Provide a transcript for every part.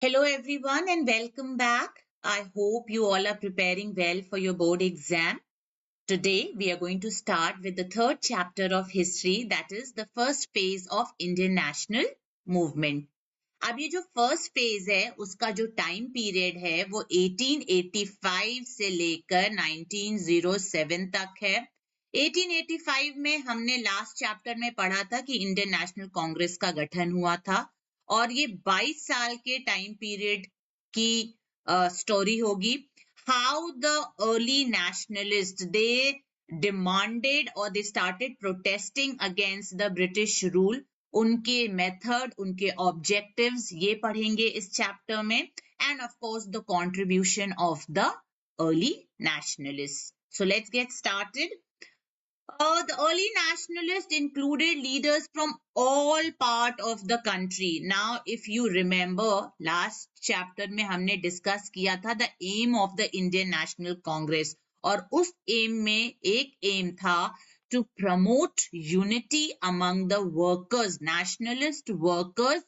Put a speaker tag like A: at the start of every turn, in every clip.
A: Hello, everyone, and welcome back. I hope you all are preparing well for your board exam. Today, we are going to start with the third chapter of history, that is, the first phase of Indian national movement. अब ये जो first phase है उसका जो time period है वो 1885 से लेकर 1907 तक है. 1885 में हमने लास्ट चैप्टर में पढ़ा था कि इंडियन नेशनल कांग्रेस का गठन हुआ था और ये 22 साल के टाइम पीरियड की स्टोरी होगी. How the early nationalist they demanded or they started protesting against the British rule. उनके मेथड, उनके ऑब्जेक्टिव्स ये पढ़ेंगे इस चैप्टर में, end of course the contribution of the early nationalists. So let's get started. The early nationalists included leaders from all part of the country. Now, if you remember, last chapter में हमने discuss किया था the aim of the Indian National Congress. और उस aim में एक aim था to promote unity among the workers, nationalist workers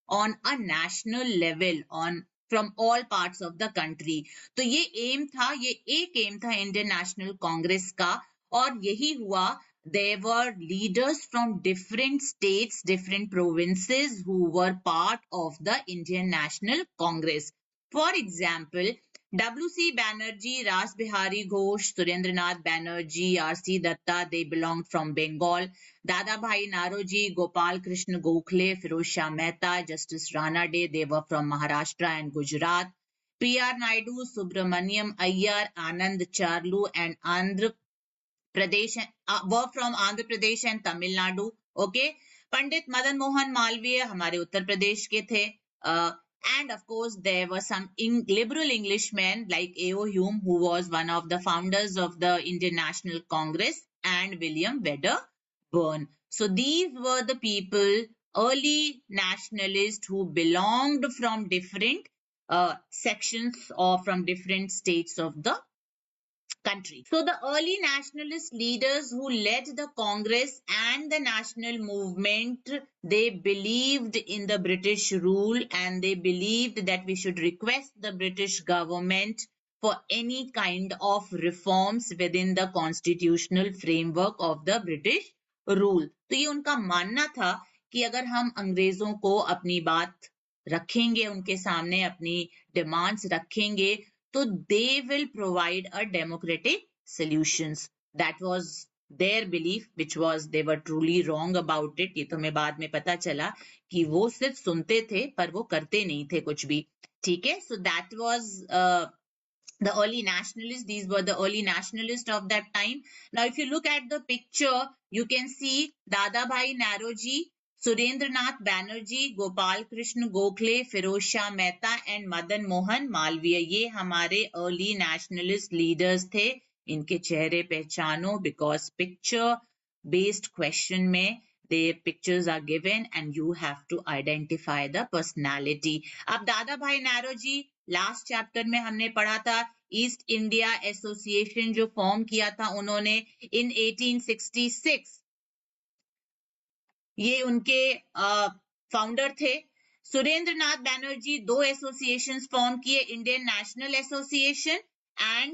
A: on a national level, on from all parts of the country. तो ये aim था, ये एक aim था Indian National Congress का, और यही हुआ. There were leaders from different states, different provinces who were part of the Indian National Congress. For example, W.C. Banerjee, Ras Bihari Ghosh, Surendranath Banerjee, R.C. Datta, they belonged from Bengal. Dadabhai Naroji, Gopal Krishna Gokhale, Firoz Shah Mehta, Justice Rana Day, they were from Maharashtra and Gujarat. P.R. Naidu, Subramaniam Iyer, Anand Charlu, and Andhra Pradesh were from Andhra Pradesh and Tamil Nadu. Okay. Pandit Madan Mohan Malviya हमारे उत्तर प्रदेश के थे. And of course, there were some liberal Englishmen like A.O. Hume, who was one of the founders of the Indian National Congress, and William Wedderburn. So these were the people, early nationalists who belonged from different sections or from different states of the country. So the early nationalist leaders who led the Congress and the national movement, they believed in the British rule and they believed that we should request the British government for any kind of reforms within the constitutional framework of the British rule. तो ये उनका मानना था कि अगर हम अंग्रेजों को अपनी बात रखेंगे, उनके सामने अपनी डिमांड्स रखेंगे, so they will provide a democratic solutions. That was their belief, which was they were truly wrong about it. ये तो हमें बाद में पता चला कि वो सिर्फ सुनते थे पर वो करते नहीं थे कुछ भी. ठीक है. So that was the early nationalists. These were the early nationalists of that time. Now, if you look at the picture, you can see Dadabhai Naroji, Surendranath Banerjee, Gopal Krishna Gokhale, Firoz Shah Mehta and Madan Mohan Malviya. ये हमारे early nationalist leaders थे. इनके चेहरे पहचानो, because picture based question में their pictures are given and you have to identify the personality. अब Dadabhai Naoroji last chapter में हमने पढ़ा था, ईस्ट इंडिया एसोसिएशन जो फॉर्म किया था उन्होंने इन 1866, ये उनके फाउंडर थे. सुरेंद्र नाथ बैनर्जी दो एसोसिएशंस फॉर्म किए, Indian national association and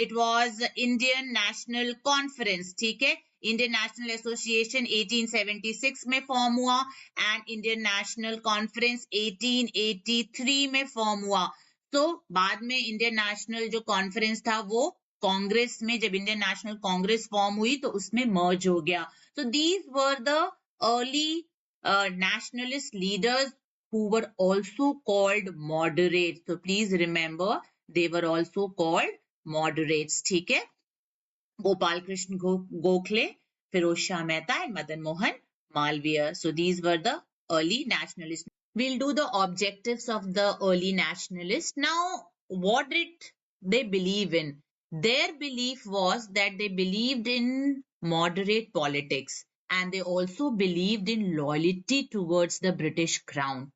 A: it was Indian national conference. ठीक है. इंडियन नेशनल एसोसिएशन 1876 में फॉर्म हुआ एंड इंडियन नेशनल कॉन्फ्रेंस 1883 में फॉर्म हुआ. तो बाद में इंडियन नेशनल जो कॉन्फ्रेंस था वो कांग्रेस में, जब इंडियन नेशनल कांग्रेस फॉर्म हुई तो उसमें मर्ज हो गया. So these were the early nationalist leaders who were also called moderates. So please remember, they were also called moderates. ठीक है. Gopal Krishna Gokhale, Firoz Shah Mehta and Madan Mohan Malviya. So these were the early nationalists. We'll do the objectives of the early nationalists. Now, what did they believe in? Their belief was that they believed in moderate politics and they also believed in loyalty towards the British crown.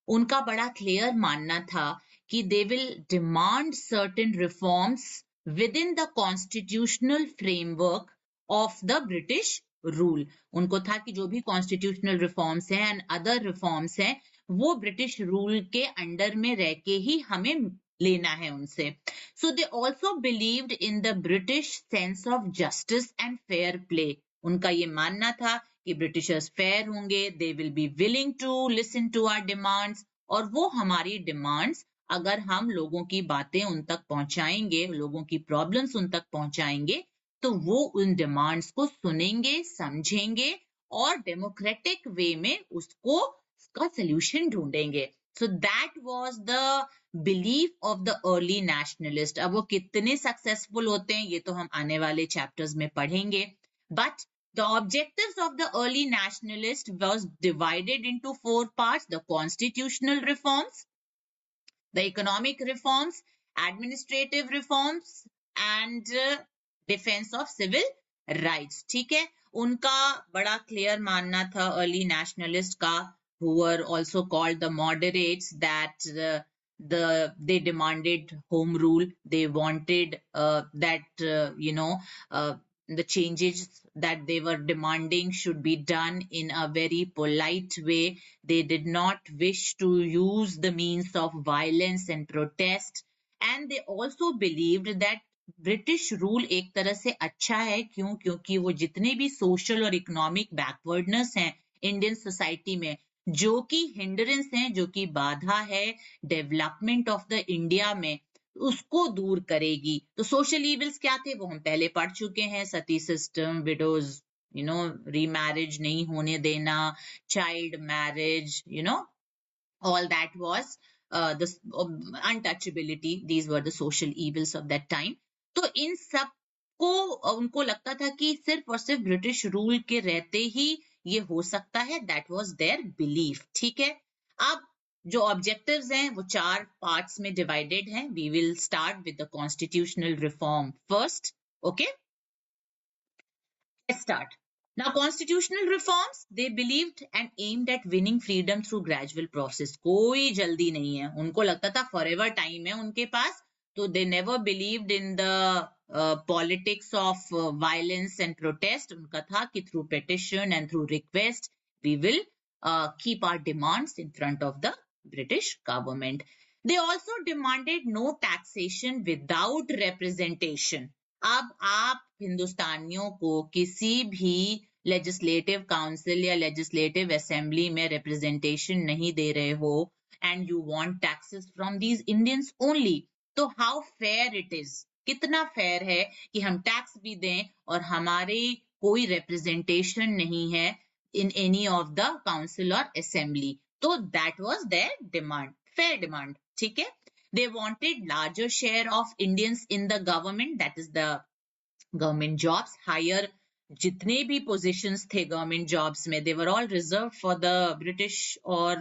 A: उनका बड़ा clear मानना था कि they will demand certain reforms within the constitutional framework of the British rule. उनको था कि जो भी constitutional reforms हैं and other reforms हैं वो ब्रिटिश रूल के अंडर में रह के ही हमें लेना है उनसे. So they also believed in the British sense of justice and fair play. उनका ये मानना था कि ब्रिटिशर्स फेयर होंगे, they will be willing to listen to our demands, और वो हमारी डिमांड्स अगर हम लोगों की बातें उन तक पहुंचाएंगे, लोगों की प्रॉब्लम्स उन तक पहुंचाएंगे, तो वो उन डिमांड्स को सुनेंगे, समझेंगे और डेमोक्रेटिक वे में उसको का सोल्यूशन ढूंढेंगे. So that was the belief of the early nationalist. अब वो कितने सक्सेसफुल होते हैं ये तो हम आने वाले चैप्टर्स में पढ़ेंगे. But the objectives of the early nationalist was divided into 4 parts: the constitutional reforms, the economic reforms, administrative reforms and defense of civil rights. ठीक है, उनका बड़ा क्लियर मानना था अर्ली नेशनलिस्ट का, who were also called the moderates, that they demanded home rule. They wanted that the changes that they were demanding should be done in a very polite way. They did not wish to use the means of violence and protest. And they also believed that British rule एक तरह से अच्छा है. क्यों? क्योंकि वो जितने भी सोशल और इकोनॉमिक बैकवर्डनेस हैं इंडियन सोसाइटी में, जो कि हिंड्रेंस हैं, जो कि बाधा है डेवलपमेंट ऑफ द इंडिया में, उसको दूर करेगी. तो सोशल इविल्स क्या थे वो हम पहले पढ़ चुके हैं: सती सिस्टम, विडोज, रीमैरिज नहीं होने देना, child marriage, all that was the untouchability. These were the social evils of that time. तो इन सब को उनको लगता था कि सिर्फ और सिर्फ ब्रिटिश रूल के रहते ही ये हो सकता है. That was their belief. ठीक है, अब जो ऑब्जेक्टिव्स हैं वो 4 पार्ट्स में डिवाइडेड हैं. We will start with the constitutional reform first. Okay, let's start. Now, constitutional reforms, they believed and aimed at winning freedom through gradual process. कोई जल्दी नहीं है, उनको लगता था forever time है उनके पास. तो they never believed in the politics of violence and protest. उनका था कि through petition and through request we will keep our demands in front of the British government. They also demanded no taxation without representation. अब आप हिंदुस्तानियों को किसी भी legislative council या legislative assembly में रिप्रेजेंटेशन नहीं दे रहे हो, and you want taxes from these Indians only, तो हाउ फेयर इट इज, कितना फेयर है कि हम टैक्स भी दें और हमारे कोई रिप्रेजेंटेशन नहीं है in any of the council और असेंबली. तो that was their demand, fair demand. ठीक है, they wanted larger share of Indians in the government, that is the government jobs. Higher जितने भी positions थे government jobs में, they were all reserved for the British or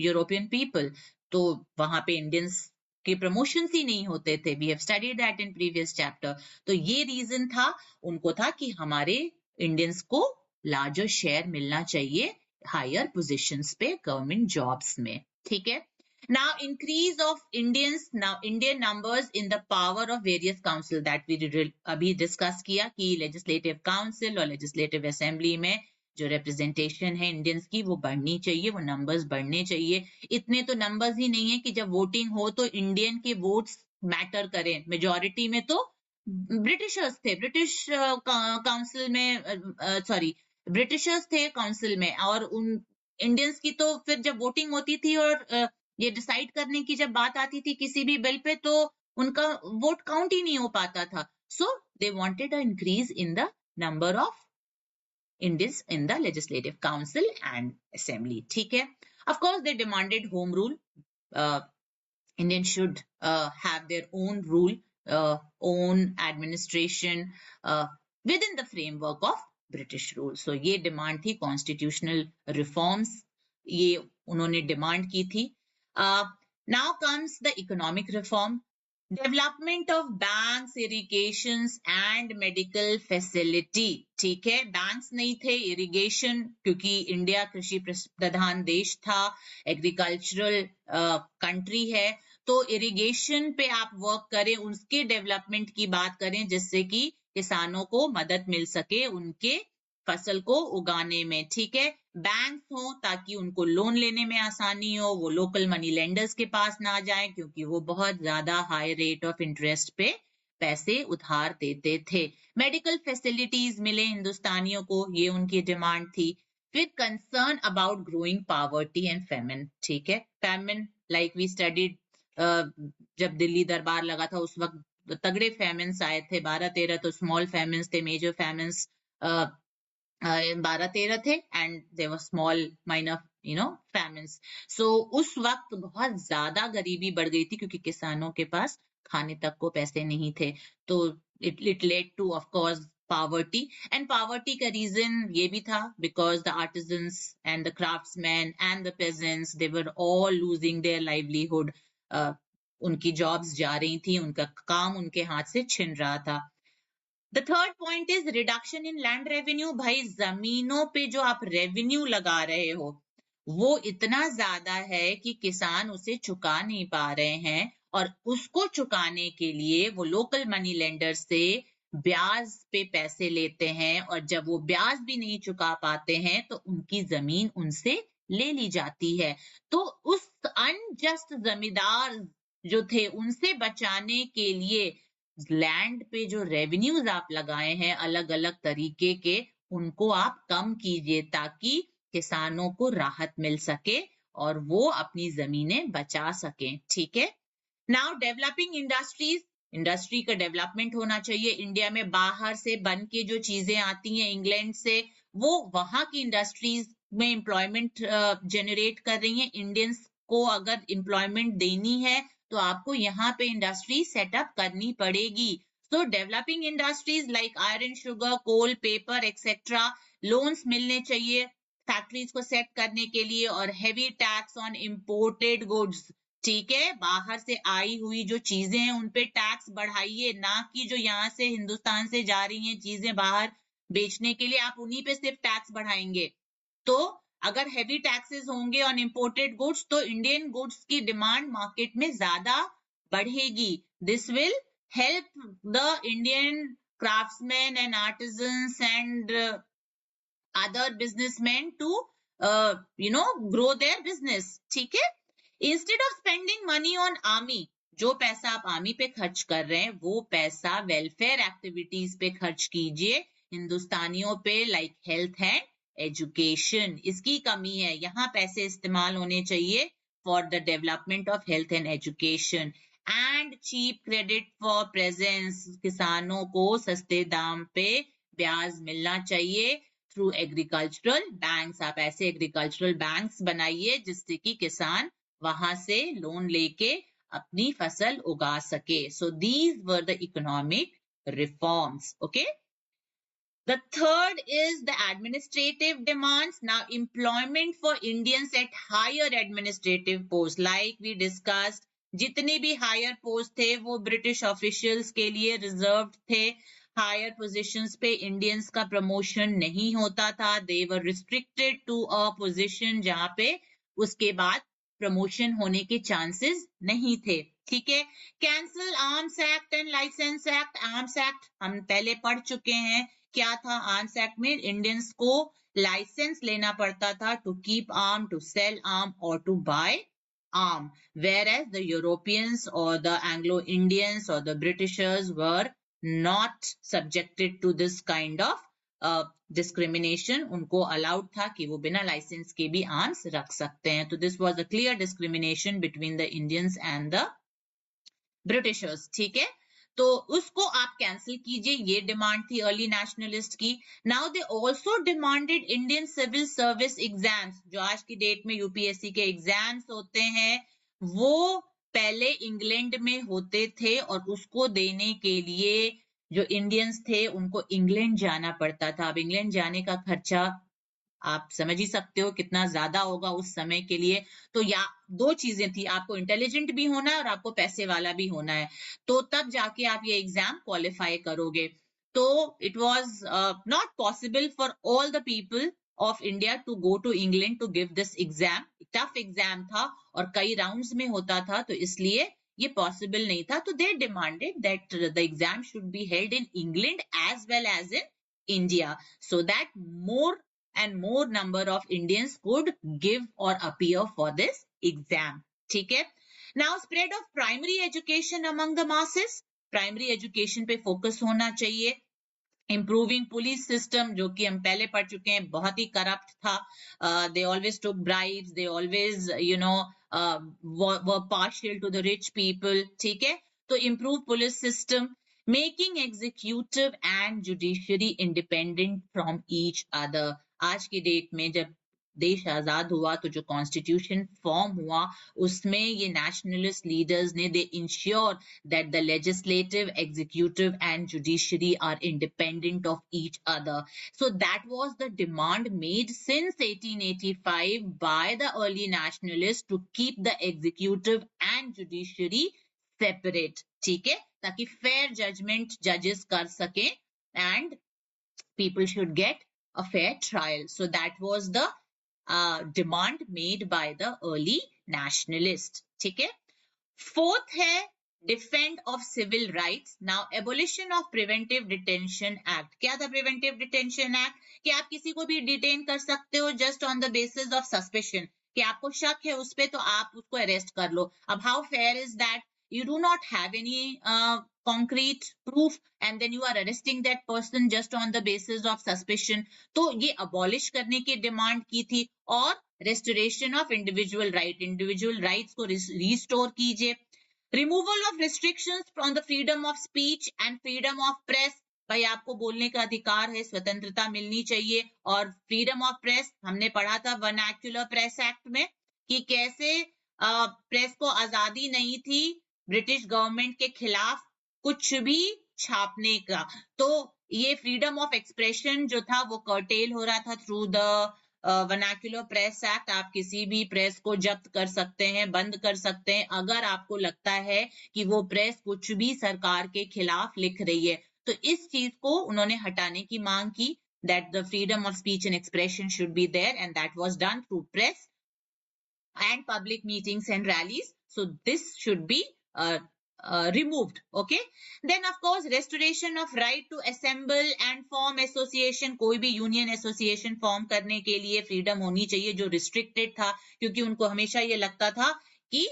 A: European people. तो वहां पे Indians के promotions ही नहीं होते थे. We have studied that in previous chapter. तो ये reason था, उनको था कि हमारे Indians को larger share मिलना चाहिए higher positions पे government jobs में. ठीक है, now increase of Indian numbers in the power of various council, that we अभी discuss किया कि legislative council और legislative assembly में जो representation है Indians की वो बढ़नी चाहिए, वो numbers बढ़ने चाहिए. इतने तो numbers ही नहीं है कि जब voting हो तो Indian के votes matter करें. majority में तो Britishers थे, British council में Britishers थे council में, और उन Indians की तो फिर जब voting होती थी और ये डिसाइड करने की जब बात आती थी किसी भी बिल पे, तो उनका वोट काउंट ही नहीं हो पाता था. So they wanted a increase in the number of Indians in the legislative council and assembly. ठीक है, of course they demanded home rule. Indians should have their own rule, own administration within the framework of British rule. So ये demand थी constitutional reforms, ये उन्होंने demand की थी. Now comes the economic reform. Development of banks, irrigations and medical facility. ठीक है, banks नहीं थे, irrigation, क्योंकि इंडिया कृषि प्रधान देश था, एग्रीकल्चरल कंट्री है, तो इरिगेशन पे आप वर्क करें, उसके डेवलपमेंट की बात करें जिससे कि किसानों को मदद मिल सके उनके फसल को उगाने में, ठीक है। बैंक्स हो ताकि उनको लोन लेने में आसानी हो, वो लोकल मनी लेंडर्स के पास ना जाए क्योंकि वो बहुत ज्यादा हाई रेट ऑफ इंटरेस्ट पे पैसे उधार देते थे। मेडिकल फैसिलिटीज मिले हिंदुस्तानियों को, ये उनकी डिमांड थी। फिर concern about growing poverty and famine, ठीक है। फेमिन लाइक वी स्टडीड, जब दिल्ली दरबार लगा था उस वक्त तगड़े फेमिन्स आए थे, 12-13 तो स्मॉल फेमिन्स थे, मेजर फेमिन्स 12-13 थे, and they were small minor famines. सो उस वक्त बहुत ज्यादा गरीबी बढ़ गई थी क्योंकि किसानों के पास खाने तक को पैसे नहीं थे। तो it led two of course poverty, and poverty का रीजन ये भी था because the artisans and the craftsman and the pageants they were all losing their livelihood. उनकी जॉब्स जा रही थी, उनका काम उनके हाथ से छिन रहा था। The third point is reduction in land revenue. भाई जमीनों पे जो आप रेवेन्यू लगा रहे हो वो इतना ज्यादा है कि किसान उसे चुका नहीं पा रहे हैं, और उसको चुकाने के लिए वो लोकल मनी लेंडर से ब्याज पे पैसे लेते हैं, और जब वो ब्याज भी नहीं चुका पाते हैं तो उनकी जमीन उनसे ले ली जाती है। तो उस अनजस्ट जमींदार जो थे उनसे बचाने के लिए लैंड पे जो रेवेन्यूज आप लगाए हैं अलग अलग तरीके के, उनको आप कम कीजिए ताकि किसानों को राहत मिल सके और वो अपनी जमीनें बचा सकें, ठीक है। नाउ डेवलपिंग इंडस्ट्रीज, इंडस्ट्री का डेवलपमेंट होना चाहिए इंडिया में। बाहर से बन के जो चीजें आती हैं इंग्लैंड से, वो वहां की इंडस्ट्रीज में एम्प्लॉयमेंट जनरेट कर रही हैं। इंडियंस को अगर एम्प्लॉयमेंट देनी है तो आपको यहाँ पे इंडस्ट्री सेटअप करनी पड़ेगी। So developing industries like iron, sugar, coal, paper etcetera, loans मिलने चाहिए फैक्ट्रीज को सेट करने के लिए, और heavy tax on imported goods, ठीक है। बाहर से आई हुई जो चीजें हैं उन पे टैक्स बढ़ाइए, ना कि जो यहाँ से हिंदुस्तान से जा रही हैं चीजें बाहर बेचने के लिए आप उन्हीं पे सिर्फ टैक्स बढ़ाएंगे। तो अगर हेवी टैक्सेस होंगे ऑन इंपोर्टेड गुड्स तो इंडियन गुड्स की डिमांड मार्केट में ज्यादा बढ़ेगी। This will help the Indian craftsman and artisans and other businessmen to grow their business, ठीक है। Instead of spending money on army, जो पैसा आप आर्मी पे खर्च कर रहे हैं वो पैसा वेलफेयर एक्टिविटीज पे खर्च कीजिए हिंदुस्तानियों पे, लाइक हेल्थ एंड एजुकेशन। इसकी कमी है, यहाँ पैसे इस्तेमाल होने चाहिए for the development of health and education. And cheap credit for peasants, किसानों को सस्ते दाम पे ब्याज मिलना चाहिए थ्रू एग्रीकल्चरल बैंक्स। आप ऐसे एग्रीकल्चरल बैंक्स बनाइए जिससे कि किसान वहां से लोन लेके अपनी फसल उगा सके। So these were the economic reforms, okay. The third is the administrative demands. Now, employment for Indians at higher administrative posts, like we discussed, जितने भी higher post थे वो British officials के लिए reserved थे। हायर पोजीशंस पे Indians का promotion नहीं होता था, दे वर रिस्ट्रिक्टेड टू अ पोजीशन जहां पे उसके बाद प्रमोशन होने के चांसेस नहीं थे, ठीक है। Cancel arms act and licence act. Arms act हम पहले पढ़ चुके हैं, क्या था आर्म्स एक्ट में? इंडियंस को लाइसेंस लेना पड़ता था to keep arm, to sell arm और to buy arm, whereas the Europeans or the Anglo-Indians or the Britishers were not subjected to this kind of discrimination. उनको अलाउड था कि वो बिना लाइसेंस के भी आर्म्स रख सकते हैं। तो this was a clear discrimination between the Indians and the Britishers, ठीक है। तो उसको आप कैंसिल कीजिए, ये डिमांड थी अर्ली नेशनलिस्ट की। Now they also demanded Indian civil service exams, जो आज की डेट में यूपीएससी के एग्जाम्स होते हैं वो पहले इंग्लैंड में होते थे, और उसको देने के लिए जो इंडियंस थे उनको इंग्लैंड जाना पड़ता था। अब इंग्लैंड जाने का खर्चा आप समझ ही सकते हो कितना ज्यादा होगा उस समय के लिए। तो या दो चीजें थी, आपको इंटेलिजेंट भी होना है और आपको पैसे वाला भी होना है, तो तब जाके आप ये एग्जाम क्वालिफाई करोगे। तो it was not possible for all the people of India to go to England to give this exam. Tough exam था और कई राउंड्स में होता था, तो इसलिए ये पॉसिबल नहीं था। तो they demanded that the exam should be held in England as well as in India, so that more and more number of Indians could give or appear for this exam. ठीक है. Now spread of primary education among the masses. Primary education पे focus होना चाहिए. Improving police system, जो कि हम पहले पढ़ चुके हैं, बहुत ही करप्ट था. They always took bribes, they always were partial two the rich people. ठीक है. तो improve police system, making executive and judiciary independent from each other. आज की डेट में जब देश आजाद हुआ तो जो कॉन्स्टिट्यूशन फॉर्म हुआ उसमें ये नेशनलिस्ट लीडर्स ने, दे ensure that the legislative, executive and judiciary are independent of each other. So that was the demand made since 1885 by the early nationalists to keep the executive and judiciary separate. ठीक है, ताकि fair judgment judges कर सकें and people should get a fair trial. So that was the demand made by the early nationalists. ठीक है. Fourth है defence of civil rights. Now abolition of preventive detention act. क्या था preventive detention act? कि आप किसी को भी डिटेन कर सकते हो just on the basis of suspicion, कि आपको शक है उस पे तो आप उसको अरेस्ट कर लो. अब how fair is that? You do not have any concrete proof and then you are arresting that person just on the basis of suspicion. तो ये abolish करने की डिमांड की थी. और restoration of individual right, individual rights को restore कीजिए. Removal of restrictions from the freedom of speech and freedom of press. भाई आपको बोलने का अधिकार है, स्वतंत्रता मिलनी चाहिए. और फ्रीडम ऑफ प्रेस हमने पढ़ा था वर्नाक्युलर प्रेस एक्ट में कि कैसे प्रेस को आजादी नहीं थी ब्रिटिश गवर्नमेंट के खिलाफ कुछ भी छापने का. तो ये फ्रीडम ऑफ एक्सप्रेशन जो था वो कर्टेल हो रहा था through the vernacular press act. आप किसी भी प्रेस को जब्त कर सकते हैं, बंद कर सकते हैं अगर आपको लगता है कि वो प्रेस कुछ भी सरकार के खिलाफ लिख रही है. तो इस चीज को उन्होंने हटाने की मांग की, that the freedom of speech and expression should be there, and that was done through press and public meetings and rallies. So this should be removed. Okay. Then of course restoration of right to assemble and form association. कोई भी union association form करने के लिए freedom होनी चाहिए, जो restricted था, क्योंकि उनको हमेशा ये लगता था कि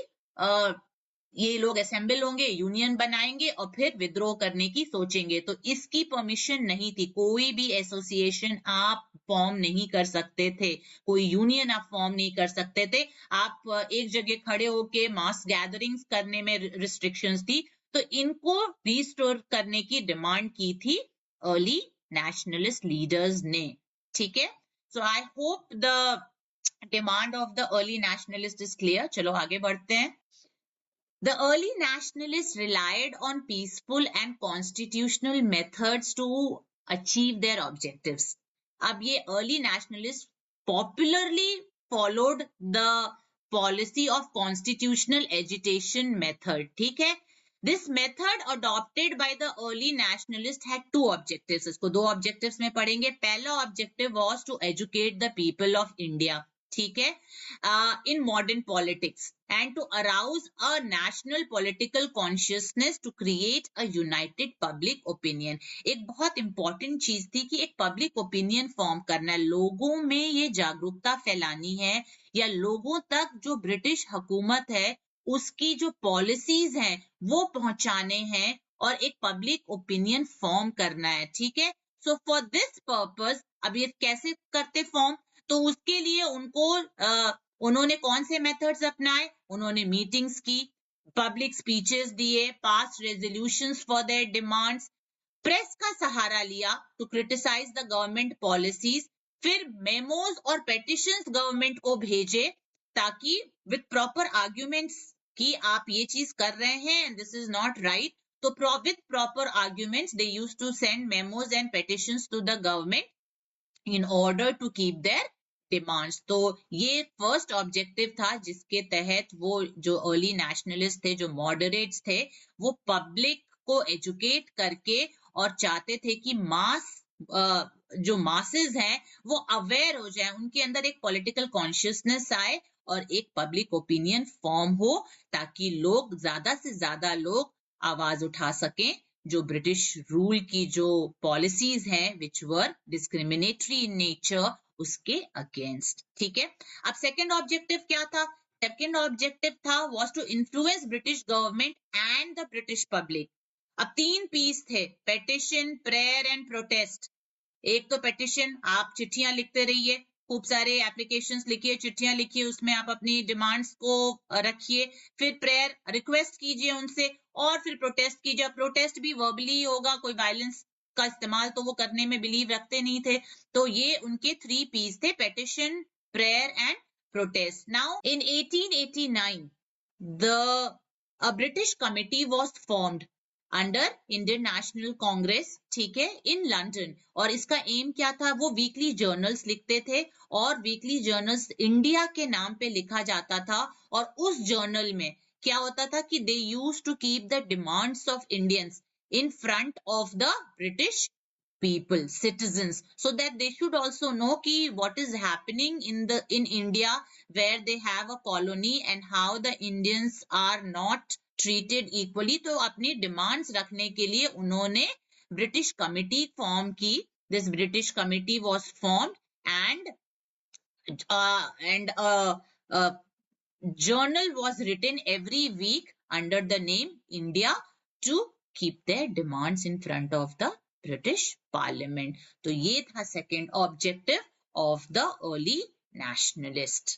A: ये लोग असेंबल होंगे, यूनियन बनाएंगे और फिर विद्रोह करने की सोचेंगे. तो इसकी परमिशन नहीं थी. कोई भी एसोसिएशन आप फॉर्म नहीं कर सकते थे, कोई यूनियन आप फॉर्म नहीं कर सकते थे. आप एक जगह खड़े होके मास गैदरिंग्स करने में रिस्ट्रिक्शंस थी. तो इनको रिस्टोर करने की डिमांड की थी अर्ली नेशनलिस्ट लीडर्स ने. ठीक है. So I hope the demand of the early nationalist is clear. चलो आगे बढ़ते हैं. The early nationalists relied on peaceful and constitutional methods to achieve their objectives. अब ये early nationalists popularly followed the policy of constitutional agitation method. ठीक है. This method adopted by the early nationalists had two objectives. इसको दो objectives में पढ़ेंगे. पहला objective was to educate the people of India. ठीक है. In modern politics and to arouse a national political consciousness to create a united public opinion. एक बहुत important चीज थी कि एक पब्लिक ओपिनियन फॉर्म करना है, लोगों में ये जागरूकता फैलानी है, या लोगों तक जो ब्रिटिश हुकूमत है उसकी जो पॉलिसीज हैं वो पहुंचाने हैं, और एक पब्लिक ओपिनियन फॉर्म करना है. ठीक है. सो फॉर दिस पर्पस, अब ये कैसे करते फॉर्म? तो उसके लिए उन्होंने कौन से मेथड्स अपनाए? उन्होंने मीटिंग्स की, पब्लिक स्पीचेस दिए, pass resolutions for their demands, press का सहारा लिया to criticise the government policies, फिर मेमोज और पेटिशंस गवर्नमेंट को भेजे ताकि विद प्रॉपर आर्ग्यूमेंट्स कि आप ये चीज कर रहे हैं and this is not right. तो with proper arguments they used to send memos and petitions to the government in order to keep their demands. तो ये फर्स्ट ऑब्जेक्टिव था जिसके तहत वो जो अर्ली नेशनलिस्ट थे, जो मॉडरेट्स थे, वो पब्लिक को एजुकेट करके और चाहते थे कि जो मासेस हैं वो अवेयर हो जाए, उनके अंदर एक पॉलिटिकल कॉन्शियसनेस आए और एक पब्लिक ओपिनियन फॉर्म हो, ताकि लोग ज्यादा से ज्यादा लोग आवाज उठा सकें जो ब्रिटिश रूल की जो पॉलिसीज हैं which were discriminatory in nature, उसके अगेंस्ट। ठीक है, अब सेकेंड ऑब्जेक्टिव क्या था? सेकेंड ऑब्जेक्टिव था was to influence British government and the British public. अब 3 पीस थे, पेटिशन, प्रेयर एंड प्रोटेस्ट। एक तो पेटिशन, आप चिट्ठियां लिखते रहिए, खूब सारे एप्लीकेशंस लिखिए, चिट्ठियां लिखिए, उसमें आप अपनी डिमांड्स को रखिए। फिर प्रेयर, रिक्वेस्ट कीजिए उनसे, और फिर प्रोटेस्ट कीजिए। प्रोटेस्ट भी वर्बली होगा, कोई वायलेंस का इस्तेमाल तो वो करने में बिलीव रखते नहीं थे। तो ये उनके 3 पीस थे, petition, prayer and protest. Now in 1889 a British committee was formed under Indian national Congress, ठीक है, इन लंदन। और इसका एम क्या था? वो वीकली जर्नल्स लिखते थे, और वीकली जर्नल्स इंडिया के नाम पे लिखा जाता था। और उस जर्नल में क्या होता था कि they use to keep the demands of Indians in front of the British people, citizens, so that they should also know ki what is happening in India, where they have a colony and how the Indians are not treated equally. तो अपनी demands रखने के लिए उन्होंने British committee form की. This British committee was formed, and a journal was written every week under the name India to keep their demands in front of the British Parliament. तो ये था second objective of the early nationalist.